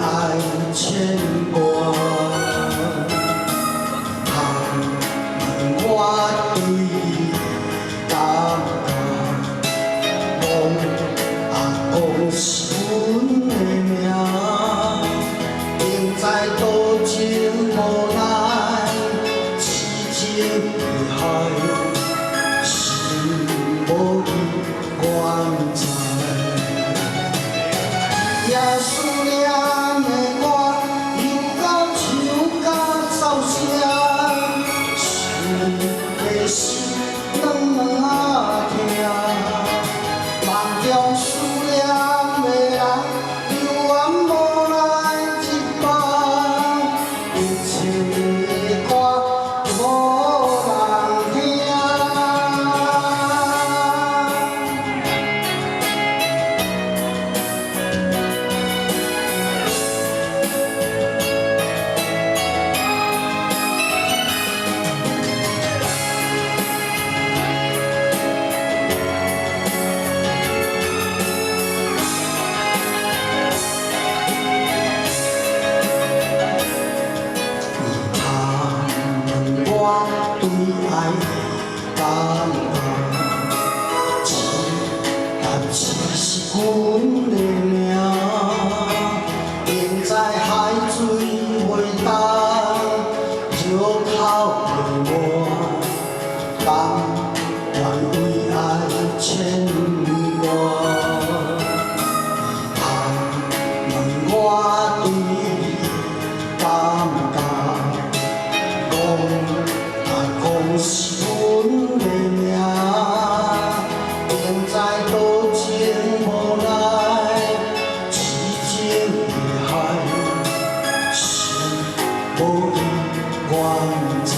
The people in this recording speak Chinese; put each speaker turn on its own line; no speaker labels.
爱牵挂，倘问我对你感觉，讲是阮的命，永在多情无奈，痴情的海，心无伊愿知。 也思念的我，又到唱甲走声，心的心软啊痛，梦中思念的人，犹原无来一梦，一切的歌无人听。 我对爱感觉，只是阮的命，永在海水袂干，石头的我，甘愿为爱牵挂。倘问我对你感觉。 讲是阮的命，永在多情无奈，痴情的海，是无伊愿知。